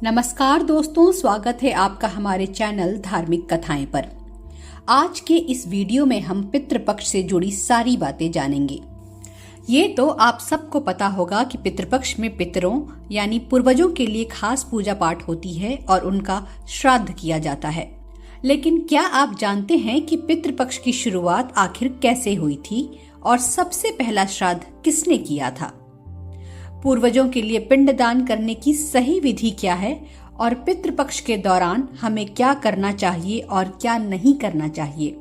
नमस्कार दोस्तों, स्वागत है आपका हमारे चैनल धार्मिक कथाएं पर। आज के इस वीडियो में हम पितृपक्ष से जुड़ी सारी बातें जानेंगे। ये तो आप सबको पता होगा कि पितृपक्ष में पितरों यानी पूर्वजों के लिए खास पूजा पाठ होती है और उनका श्राद्ध किया जाता है। लेकिन क्या आप जानते हैं कि पितृपक्ष की शुरुआत आखिर कैसे हुई थी और सबसे पहला श्राद्ध किसने किया था? पूर्वजों के लिए पिंडदान करने की सही विधि क्या है और पितृपक्ष के दौरान हमें क्या करना चाहिए और क्या नहीं करना चाहिए,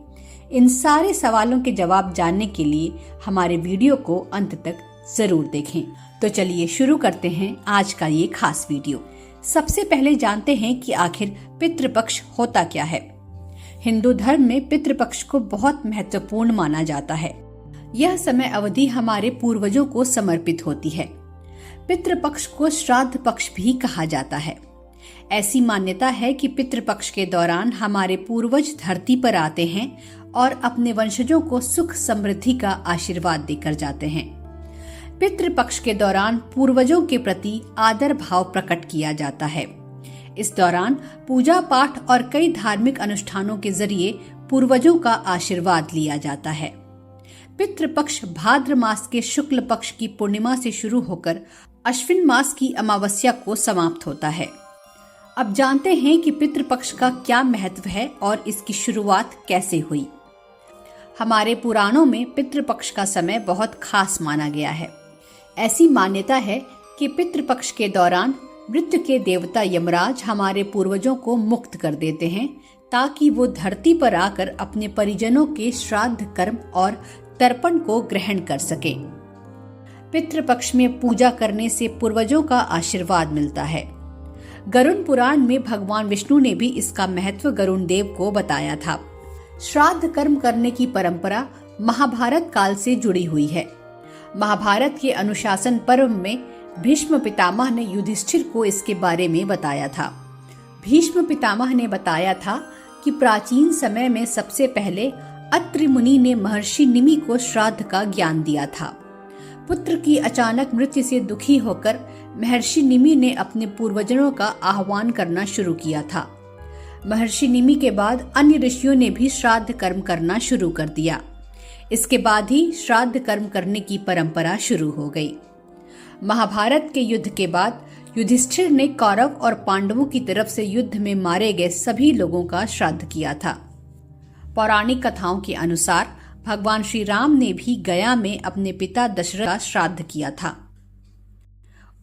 इन सारे सवालों के जवाब जानने के लिए हमारे वीडियो को अंत तक जरूर देखें। तो चलिए शुरू करते हैं आज का ये खास वीडियो। सबसे पहले जानते हैं कि आखिर पितृपक्ष होता क्या है। हिंदू धर्म में पितृपक्ष को बहुत महत्वपूर्ण माना जाता है। यह समय अवधि हमारे पूर्वजों को समर्पित होती है। पितृपक्ष को श्राद्ध पक्ष भी कहा जाता है। ऐसी मान्यता है कि पितृपक्ष के दौरान हमारे पूर्वज धरती पर आते हैं और अपने वंशजों को सुख समृद्धि का आशीर्वाद देकर जाते हैं। पितृपक्ष के दौरान पूर्वजों के प्रति आदर भाव प्रकट किया जाता है। इस दौरान पूजा पाठ और कई धार्मिक अनुष्ठानों के जरिए पूर्वजों का आशीर्वाद लिया जाता है। पितृपक्ष भाद्र मास के शुक्ल पक्ष की पूर्णिमा से शुरू होकर अश्विन मास की अमावस्या को समाप्त होता है। अब जानते हैं कि पितृपक्ष का क्या महत्व है और इसकी शुरुआत कैसे हुई। हमारे पुराणों में पितृपक्ष का समय बहुत खास माना गया है। ऐसी मान्यता है कि पितृपक्ष के दौरान मृत्यु के देवता यमराज हमारे पूर्वजों को मुक्त कर देते हैं ताकि वो धरती पर आकर अपने परिजनों के श्राद्ध कर्म और तर्पण को ग्रहण कर सके। पितृपक्ष में पूजा करने से पूर्वजों का आशीर्वाद मिलता है। गरुड़ पुराण में भगवान विष्णु ने भी इसका महत्व गरुड़ देव को बताया था। श्राद्ध कर्म करने की परंपरा महाभारत काल से जुड़ी हुई है। महाभारत के अनुशासन पर्व में भीष्म पितामह ने युधिष्ठिर को इसके बारे में बताया था। भीष्म पितामह ने बताया था कि प्राचीन समय में सबसे पहले अत्रि मुनि ने महर्षि निमि को श्राद्ध का ज्ञान दिया था। पुत्र की अचानक मृत्यु से दुखी होकर महर्षि निमि ने अपने पूर्वजों का आह्वान करना शुरू किया था। महर्षि निमि के बाद अन्य ऋषियों ने भी श्राद्ध कर्म करना शुरू कर दिया। इसके बाद ही श्राद्ध कर्म करने की परंपरा शुरू हो गई। महाभारत के युद्ध के बाद युधिष्ठिर ने कौरव और पांडवों की तरफ से युद्ध में मारे गए सभी लोगों का श्राद्ध किया था। पौराणिक कथाओं के अनुसार भगवान श्री राम ने भी गया में अपने पिता दशरथ का श्राद्ध किया था।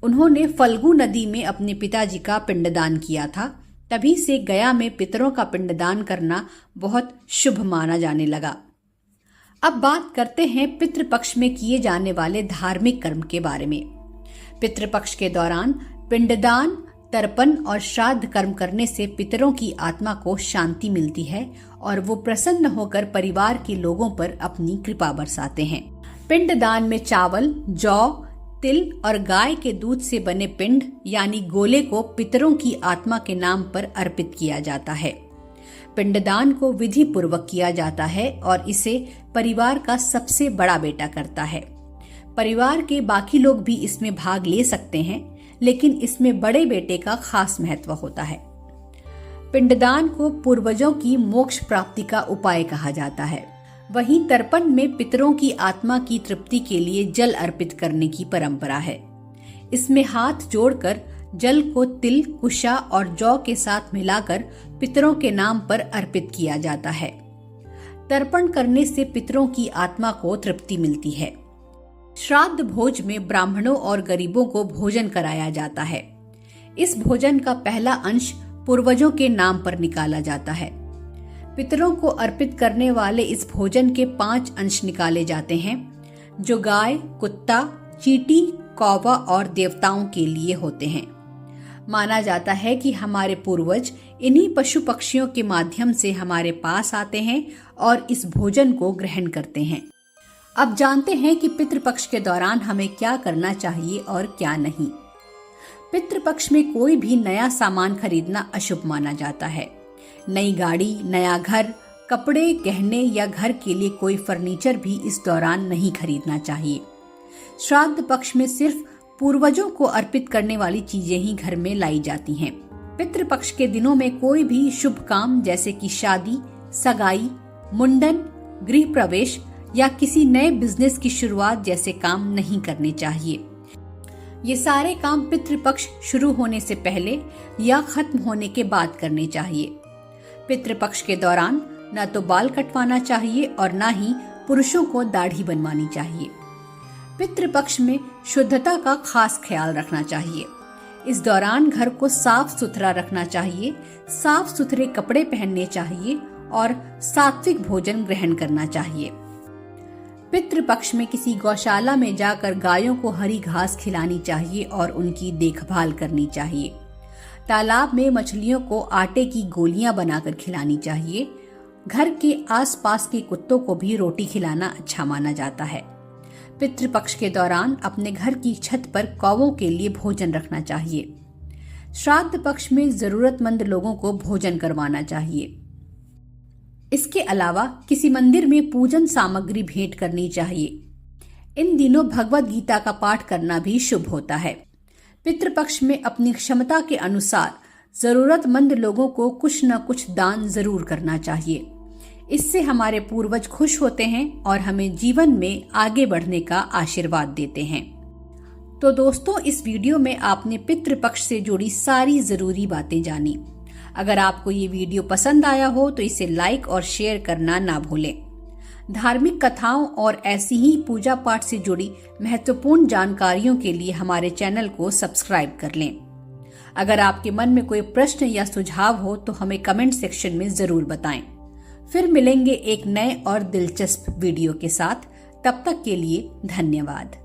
उन्होंने फल्गु नदी में अपने पिताजी का पिंडदान किया था। तभी से गया में पितरों का पिंडदान करना बहुत शुभ माना जाने लगा। अब बात करते हैं पितृपक्ष में किए जाने वाले धार्मिक कर्म के बारे में। पितृपक्ष के दौरान पिंडदान, तर्पण और श्राद्ध कर्म करने से पितरों की आत्मा को शांति मिलती है और वो प्रसन्न होकर परिवार के लोगों पर अपनी कृपा बरसाते हैं। पिंडदान में चावल, जौ, तिल और गाय के दूध से बने पिंड यानी गोले को पितरों की आत्मा के नाम पर अर्पित किया जाता है। पिंडदान को विधि पूर्वक किया जाता है और इसे परिवार का सबसे बड़ा बेटा करता है। परिवार के बाकी लोग भी इसमें भाग ले सकते हैं, लेकिन इसमें बड़े बेटे का खास महत्व होता है। पिंडदान को पूर्वजों की मोक्ष प्राप्ति का उपाय कहा जाता है। वहीं तर्पण में पितरों की आत्मा की तृप्ति के लिए जल अर्पित करने की परंपरा है। इसमें हाथ जोड़कर जल को तिल, कुशा और जौ के साथ मिलाकर पितरों के नाम पर अर्पित किया जाता है। तर्पण करने से पितरों की आत्मा को तृप्ति मिलती है। श्राद्ध भोज में ब्राह्मणों और गरीबों को भोजन कराया जाता है। इस भोजन का पहला अंश पूर्वजों के नाम पर निकाला जाता है। पितरों को अर्पित करने वाले इस भोजन के 5 अंश निकाले जाते हैं, जो गाय, कुत्ता, चींटी, कौवा और देवताओं के लिए होते हैं। माना जाता है कि हमारे पूर्वज इन्हीं पशु पक्षियों के माध्यम से हमारे पास आते हैं और इस भोजन को ग्रहण करते हैं। अब जानते हैं कि पितृपक्ष के दौरान हमें क्या करना चाहिए और क्या नहीं। पितृपक्ष में कोई भी नया सामान खरीदना अशुभ माना जाता है। नई गाड़ी, नया घर, कपड़े, गहने या घर के लिए कोई फर्नीचर भी इस दौरान नहीं खरीदना चाहिए। श्राद्ध पक्ष में सिर्फ पूर्वजों को अर्पित करने वाली चीजें ही घर में लाई जाती हैं। पितृपक्ष के दिनों में कोई भी शुभ काम जैसे कि शादी, सगाई, मुंडन, गृह प्रवेश या किसी नए बिजनेस की शुरुआत जैसे काम नहीं करने चाहिए। ये सारे काम पितृपक्ष शुरू होने से पहले या खत्म होने के बाद करने चाहिए। पितृपक्ष के दौरान न तो बाल कटवाना चाहिए और न ही पुरुषों को दाढ़ी बनवानी चाहिए। पितृपक्ष में शुद्धता का खास ख्याल रखना चाहिए। इस दौरान घर को साफ सुथरा रखना चाहिए, साफ सुथरे कपड़े पहनने चाहिए और सात्विक भोजन ग्रहण करना चाहिए। पितृपक्ष में किसी गौशाला में जाकर गायों को हरी घास खिलानी चाहिए और उनकी देखभाल करनी चाहिए। तालाब में मछलियों को आटे की गोलियां बनाकर खिलानी चाहिए। घर के आसपास के कुत्तों को भी रोटी खिलाना अच्छा माना जाता है। पितृपक्ष के दौरान अपने घर की छत पर कौवों के लिए भोजन रखना चाहिए। श्राद्ध पक्ष में जरूरतमंद लोगों को भोजन करवाना चाहिए। इसके अलावा किसी मंदिर में पूजन सामग्री भेंट करनी चाहिए। इन दिनों भगवत गीता का पाठ करना भी शुभ होता है। पितृपक्ष में अपनी क्षमता के अनुसार जरूरतमंद लोगों को कुछ न कुछ दान जरूर करना चाहिए। इससे हमारे पूर्वज खुश होते हैं और हमें जीवन में आगे बढ़ने का आशीर्वाद देते हैं। तो दोस्तों, इस वीडियो में आपने पितृपक्ष से जुड़ी सारी जरूरी बातें जानी। अगर आपको ये वीडियो पसंद आया हो तो इसे लाइक और शेयर करना ना भूलें। धार्मिक कथाओं और ऐसी ही पूजा पाठ से जुड़ी महत्वपूर्ण जानकारियों के लिए हमारे चैनल को सब्सक्राइब कर लें। अगर आपके मन में कोई प्रश्न या सुझाव हो तो हमें कमेंट सेक्शन में जरूर बताएं। फिर मिलेंगे एक नए और दिलचस्प वीडियो के साथ। तब तक के लिए धन्यवाद।